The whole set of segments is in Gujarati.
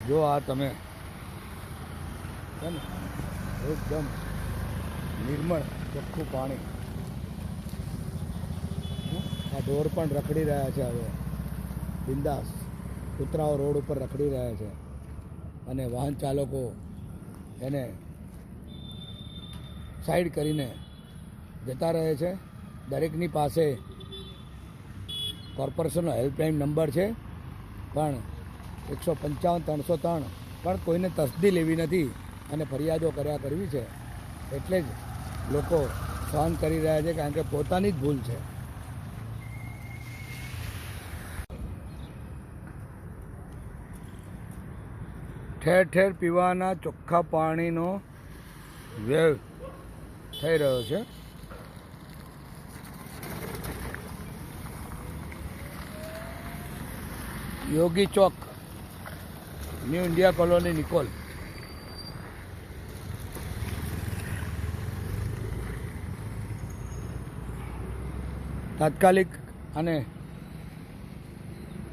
જો આ તમે છે ને એકદમ નિર્મળ ચોખ્ખું પાણી. આ ઢોર પણ રખડી રહ્યા છે હવે બિંદાસ. કૂતરાઓ રોડ ઉપર રખડી રહ્યા છે અને વાહન ચાલકો એને સાઈડ કરીને જતા રહે છે. દરેકની પાસે કોર્પોરેશનનો હેલ્પલાઇન નંબર છે, પણ 155 303 પણ કોઈને તસદી લેવી નથી અને ફરિયાદો કર્યા કરવી છે. એટલે જ લોકો સહન કરી રહ્યા છે, કારણ કે પોતાની જ ભૂલ છે. ઠેર ઠેર પીવાના ચોખ્ખા પાણીનો વ્યય થઈ રહ્યો છે. યોગી ચોક, ન્યૂ ઇન્ડિયા કોલોની, નિકોલ. તાત્કાલિક આને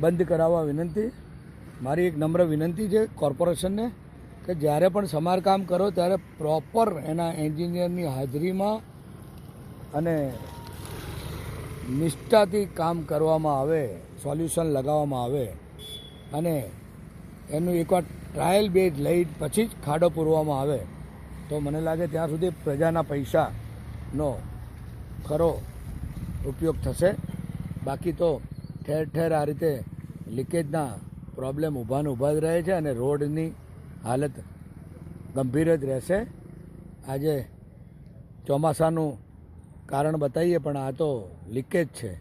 બંધ કરાવવા વિનંતી. મારી એક નમ્ર વિનંતી છે કોર્પોરેશનને કે જ્યારે પણ સમારકામ કરો ત્યારે પ્રોપર એના એન્જિનિયરની હાજરીમાં અને નિષ્ઠાથી કામ કરવામાં આવે, સોલ્યુશન લગાવવામાં આવે અને એનું એકવાર ટ્રાયલ બેઝ લઈ પછી જ ખાડો પૂરવામાં આવે તો મને લાગે ત્યાં સુધી પ્રજાના પૈસાનો ખરો ઉપયોગ થશે. બાકી તો ઠેર ઠેર આ રીતે લીકેજના પ્રોબ્લેમ ઊભા જ રહે છે અને રોડની હાલત ગંભીર જ રહેશે. આજે ચોમાસાનું કારણ બતાવીએ પણ આ તો લીકેજ છે,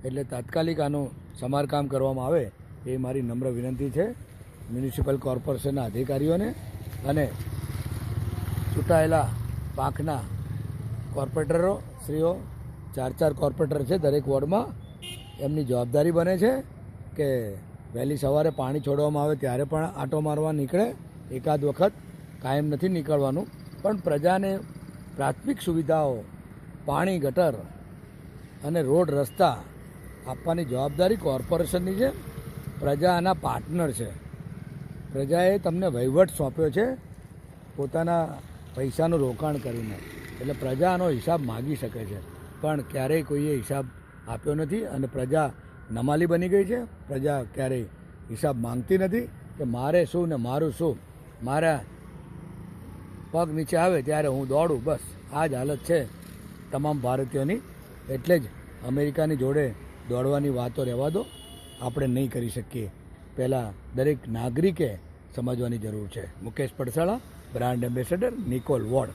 એટલે તાત્કાલિક આનું સમારકામ કરવામાં આવે એ મારી નમ્ર વિનંતી છે મ્યુનિસિપલ કોર્પોરેશનના અધિકારીઓને અને ચૂંટાયેલા પાંખના કોર્પોરેટરો શ્રીઓ. 4 કોર્પોરેટર છે દરેક વોર્ડમાં. એમની જવાબદારી બને છે કે વહેલી સવારે પાણી છોડવામાં આવે ત્યારે પણ આંટો મારવા નીકળે. એકાદ વખત, કાયમ નથી નીકળવાનું, પણ પ્રજાને પ્રાથમિક સુવિધાઓ, પાણી, ગટર અને રોડ રસ્તા આપવાની જવાબદારી કોર્પોરેશનની છે. પ્રજા આના પાર્ટનર છે. પ્રજાએ તમને વહીવટ સોંપ્યો છે પોતાના પૈસાનું રોકાણ કરીને, એટલે પ્રજા આનો હિસાબ માગી શકે છે, પણ ક્યારેય કોઈએ હિસાબ આપ્યો નથી અને પ્રજા નમાલી બની ગઈ છે. પ્રજા ક્યારેય હિસાબ માંગતી નથી કે મારે શું ને મારું શું, મારા પગ નીચે આવે ત્યારે હું દોડું, બસ આ જ હાલત છે તમામ ભારતીયોની. એટલે જ અમેરિકાની જોડે દોડવાની વાતો રહેવા દો, આપણે નહીં કરી શકીએ. પહેલાં દરેક નાગરિકે સમજવાની જરૂર છે. Mukesh Padsala, brand ambassador, Nikol ward.